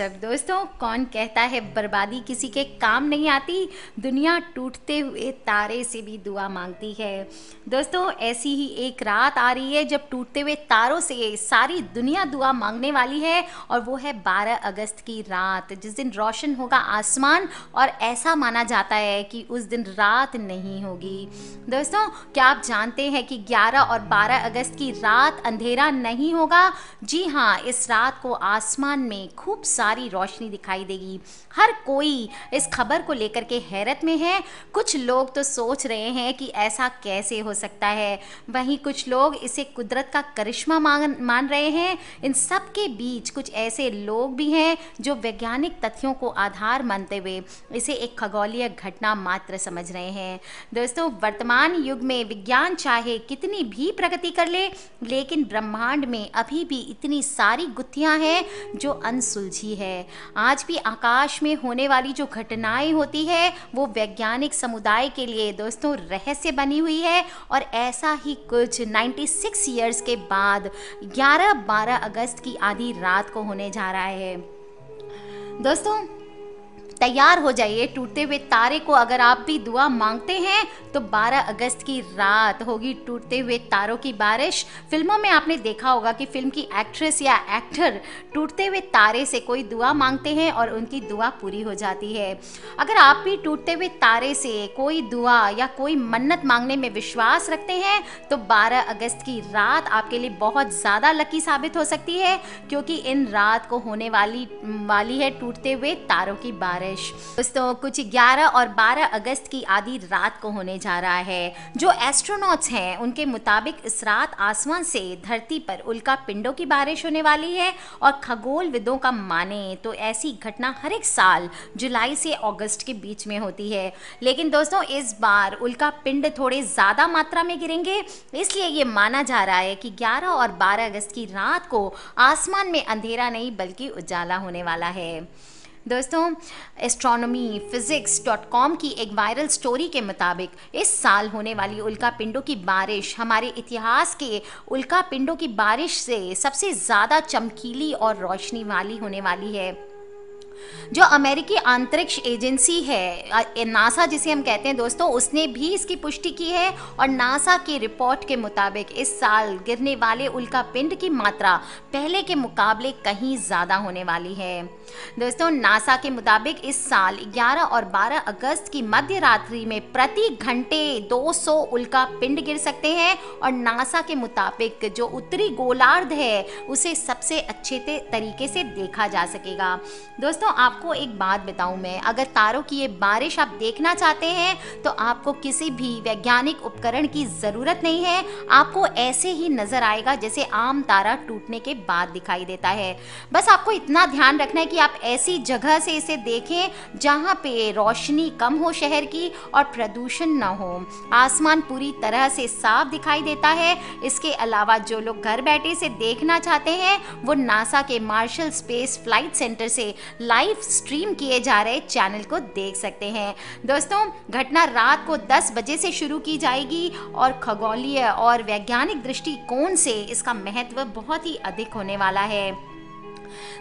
सब दोस्तों, कौन कहता है बर्बादी किसी के काम नहीं आती। दुनिया टूटते हुए तारे से भी दुआ मांगती है। दोस्तों, ऐसी ही एक रात आ रही है जब टूटते हुए तारों से सारी दुनिया दुआ मांगने वाली है, और वो है 12 अगस्त की रात, जिस दिन रोशन होगा आसमान। और ऐसा माना जाता है कि उस दिन रात नहीं होगी। दोस्तों, क्या आप जानते हैं कि 11 और 12 अगस्त की रात अंधेरा नहीं होगा? जी हाँ, इस रात को आसमान में खूब सारी रोशनी दिखाई देगी। हर कोई इस खबर को लेकर के हैरत में है। कुछ लोग तो सोच रहे हैं कि ऐसा कैसे हो सकता है, वहीं कुछ लोग इसे कुदरत का करिश्मा मान रहे हैं। इन सब के बीच कुछ ऐसे लोग भी हैं जो वैज्ञानिक तथ्यों को आधार मानते हुए इसे एक खगोलीय घटना मात्र समझ रहे हैं। दोस्तों, वर्तमान युग में विज्ञान चाहे कितनी भी प्रगति कर ले, लेकिन ब्रह्मांड में अभी भी इतनी सारी गुत्थियां हैं जो अनसुलझी है। आज भी आकाश में होने वाली जो घटनाएं होती है वो वैज्ञानिक समुदाय के लिए दोस्तों रहस्य बनी हुई है। और ऐसा ही कुछ 96 ईयर्स के बाद 11-12 अगस्त की आधी रात को होने जा रहा है। दोस्तों, तैयार हो जाइए, टूटते हुए तारे को अगर आप भी दुआ मांगते हैं तो 12 अगस्त की रात होगी टूटते हुए तारों की बारिश। फिल्मों में आपने देखा होगा कि फिल्म की एक्ट्रेस या एक्टर टूटते हुए तारे से कोई दुआ मांगते हैं और उनकी दुआ पूरी हो जाती है। अगर आप भी टूटते हुए तारे से कोई दुआ या कोई मन्नत मांगने में विश्वास रखते हैं तो 12 अगस्त की रात आपके लिए बहुत ज़्यादा लकी साबित हो सकती है, क्योंकि इन रात को होने वाली है टूटते हुए तारों की बारिश। दोस्तों, कुछ 11 और 12 अगस्त की आधी रात को होने जा रहा है। जो एस्ट्रोनॉट्स हैं उनके मुताबिक इस रात आसमान से धरती पर उल्का पिंडों की बारिश होने वाली है। और खगोलविदों का माने तो ऐसी घटना हर एक साल जुलाई से अगस्त के बीच में होती है। लेकिन दोस्तों, इस बार उल्का पिंड थोड़े ज़्यादा मात्रा में गिरेंगे, इसलिए ये माना जा रहा है कि 11 और 12 अगस्त की रात को आसमान में अंधेरा नहीं बल्कि उजाला होने वाला है। दोस्तों, astronomyphysics.com की एक वायरल स्टोरी के मुताबिक इस साल होने वाली उल्का पिंडों की बारिश हमारे इतिहास के उल्का पिंडों की बारिश से सबसे ज़्यादा चमकीली और रोशनी वाली होने वाली है। जो अमेरिकी अंतरिक्ष एजेंसी है नासा जिसे हम कहते हैं दोस्तों, उसने भी इसकी पुष्टि की है। और नासा की रिपोर्ट के मुताबिक इस साल गिरने वाले उल्का पिंड की मात्रा पहले के मुकाबले कहीं ज़्यादा होने वाली है। दोस्तों, नासा के मुताबिक इस साल 11 और 12 अगस्त की मध्य रात्रि में प्रति घंटे 200 उल्का पिंड गिर सकते हैं। और नासा के मुताबिक जो उत्तरी गोलार्ध है उसे सबसे अच्छे तरीके से देखा जा सकेगा। दोस्तों, आपको एक बात बताऊं मैं, अगर तारों की ये बारिश आप देखना चाहते हैं तो आपको किसी भी वैज्ञानिक उपकरण की ज़रूरत नहीं है। आपको ऐसे ही नज़र आएगा जैसे आम तारा टूटने के बाद दिखाई देता है। बस आपको इतना ध्यान रखना है कि आप ऐसी जगह से इसे देखें जहां पे रोशनी कम हो शहर की और प्रदूषण ना हो। आसमान पूरी तरह से साफ दिखाई देता है। इसके अलावा जो लोग घर बैठे इसे देखना चाहते हैं वो नासा के मार्शल स्पेस फ्लाइट सेंटर से लाइव स्ट्रीम किए जा रहे चैनल को देख सकते हैं। दोस्तों, घटना रात को 10 बजे से शुरू की जाएगी और खगोलीय और वैज्ञानिक दृष्टिकोण से इसका महत्व बहुत ही अधिक होने वाला है।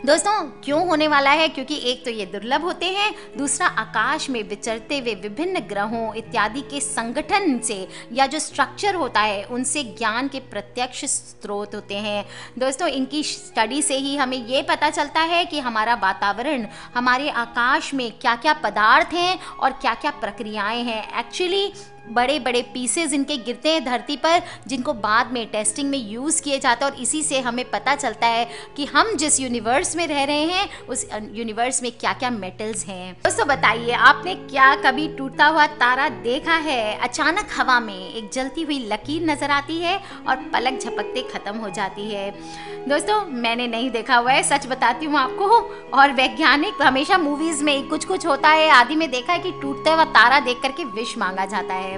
दोस्तों, क्यों होने वाला है? क्योंकि एक तो ये दुर्लभ होते हैं, दूसरा आकाश में विचरते हुए विभिन्न ग्रहों इत्यादि के संगठन से या जो स्ट्रक्चर होता है उनसे ज्ञान के प्रत्यक्ष स्रोत होते हैं। दोस्तों, इनकी स्टडी से ही हमें ये पता चलता है कि हमारा वातावरण, हमारे आकाश में क्या क्या पदार्थ हैं और क्या क्या प्रक्रियाएं हैं। एक्चुअली बड़े बड़े पीसेज इनके गिरते हैं धरती पर, जिनको बाद में टेस्टिंग में यूज़ किए जाते हैं। और इसी से हमें पता चलता है कि हम जिस यूनिवर्स में रह रहे हैं उस यूनिवर्स में क्या क्या मेटल्स हैं। दोस्तों, बताइए, आपने क्या कभी टूटता हुआ तारा देखा है? अचानक हवा में एक जलती हुई लकीर नज़र आती है और पलक झपकते ख़त्म हो जाती है। दोस्तों, मैंने नहीं देखा हुआ है, सच बताती हूँ आपको। और वैज्ञानिक हमेशा मूवीज़ में कुछ कुछ होता है, आदि में देखा है कि टूटता हुआ तारा देख करके विश मांगा जाता है।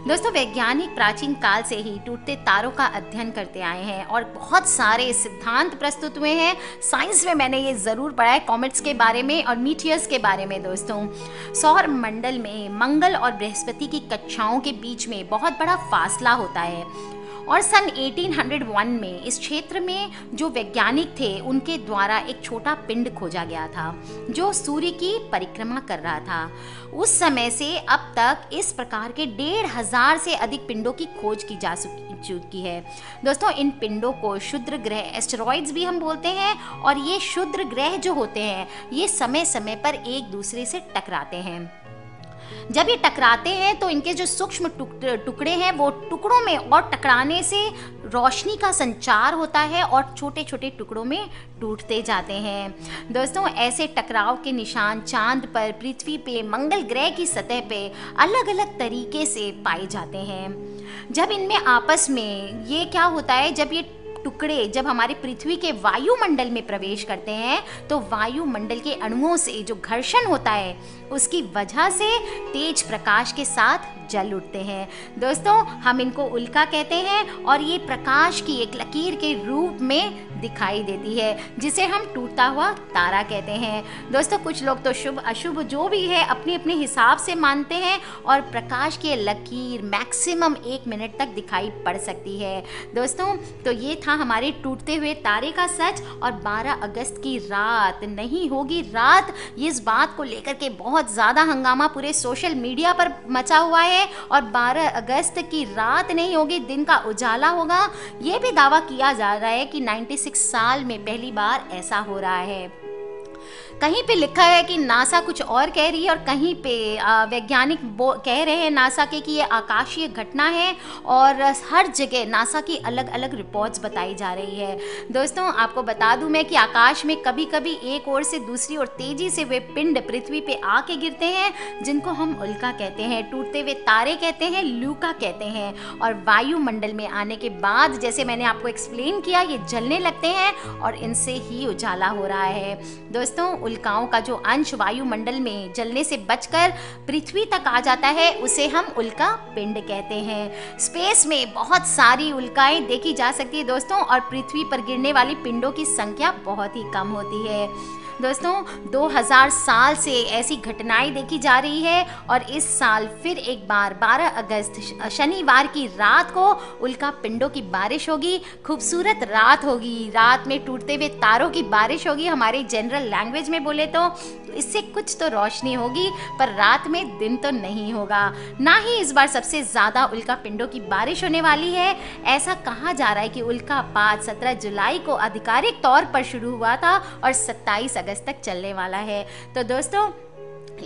दोस्तों, वैज्ञानिक प्राचीन काल से ही टूटते तारों का अध्ययन करते आए हैं और बहुत सारे सिद्धांत प्रस्तुत हुए हैं। साइंस में मैंने ये ज़रूर पढ़ा है, कॉमेट्स के बारे में और मीटियर्स के बारे में। दोस्तों, सौर मंडल में मंगल और बृहस्पति की कक्षाओं के बीच में बहुत बड़ा फासला होता है और सन 1801 में इस क्षेत्र में जो वैज्ञानिक थे उनके द्वारा एक छोटा पिंड खोजा गया था जो सूर्य की परिक्रमा कर रहा था। उस समय से अब तक इस प्रकार के 1500 से अधिक पिंडों की खोज की जा चुकी है। दोस्तों, इन पिंडों को क्षुद्र ग्रह एस्टेरॉइड्स भी हम बोलते हैं, और ये क्षुद्र ग्रह जो होते हैं ये समय समय पर एक दूसरे से टकराते हैं। जब ये टकराते हैं तो इनके जो सूक्ष्म टुकड़े हैं वो टुकड़ों में और टकराने से रोशनी का संचार होता है और छोटे छोटे टुकड़ों में टूटते जाते हैं। दोस्तों, ऐसे टकराव के निशान चांद पर, पृथ्वी पे, मंगल ग्रह की सतह पे अलग अलग तरीके से पाए जाते हैं। जब इनमें आपस में ये क्या होता है, जब ये टुकड़े जब हमारे पृथ्वी के वायुमंडल में प्रवेश करते हैं तो वायुमंडल के अणुओं से जो घर्षण होता है उसकी वजह से तेज प्रकाश के साथ जल उठते हैं। दोस्तों, हम इनको उल्का कहते हैं और ये प्रकाश की एक लकीर के रूप में दिखाई देती है जिसे हम टूटता हुआ तारा कहते हैं। दोस्तों, कुछ लोग तो शुभ अशुभ जो भी है अपने अपने हिसाब से मानते हैं और प्रकाश की लकीर मैक्सिमम 1 मिनट तक दिखाई पड़ सकती है। दोस्तों, तो ये था हमारे टूटते हुए तारे का सच। और 12 अगस्त की रात नहीं होगी रात, इस बात को लेकर के बहुत ज़्यादा हंगामा पूरे सोशल मीडिया पर मचा हुआ है। और 12 अगस्त की रात नहीं होगी, दिन का उजाला होगा। ये भी दावा किया जा रहा है कि 96 साल में पहली बार ऐसा हो रहा है। कहीं पे लिखा है कि नासा कुछ और कह रही है और कहीं पे वैज्ञानिक कह रहे हैं नासा के कि ये आकाशीय घटना है, और हर जगह नासा की अलग अलग रिपोर्ट्स बताई जा रही है। दोस्तों, आपको बता दूं मैं कि आकाश में कभी कभी एक ओर से दूसरी ओर तेजी से वे पिंड पृथ्वी पे आके गिरते हैं जिनको हम उल्का कहते हैं, टूटते हुए तारे कहते हैं, ल्यूका कहते हैं। और वायुमंडल में आने के बाद जैसे मैंने आपको एक्सप्लेन किया ये जलने लगते हैं और इनसे ही उजाला हो रहा है। दोस्तों, उल्काओं का जो अंश वायुमंडल में जलने से बचकर पृथ्वी तक आ जाता है उसे हम उल्का पिंड कहते हैं। स्पेस में बहुत सारी उल्काएं देखी जा सकती है दोस्तों, और पृथ्वी पर गिरने वाली पिंडों की संख्या बहुत ही कम होती है। दोस्तों, 2000 साल से ऐसी घटनाएं देखी जा रही है और इस साल फिर एक बार 12 अगस्त शनिवार की रात को उल्का पिंडों की बारिश होगी। खूबसूरत रात होगी, रात में टूटते हुए तारों की बारिश होगी। हमारे जनरल लैंग्वेज में बोले तो इससे कुछ तो रोशनी होगी, पर रात में दिन तो नहीं होगा। ना ही इस बार सबसे ज़्यादा उल्का पिंडों की बारिश होने वाली है। ऐसा कहा जा रहा है कि उल्कापात 17 जुलाई को आधिकारिक तौर पर शुरू हुआ था और 27 अगस्त तक चलने वाला है। तो दोस्तों,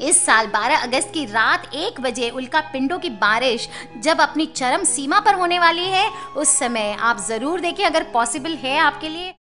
इस साल 12 अगस्त की रात 1 बजे उल्का पिंडों की बारिश जब अपनी चरम सीमा पर होने वाली है, उस समय आप ज़रूर देखें अगर पॉसिबल है आपके लिए।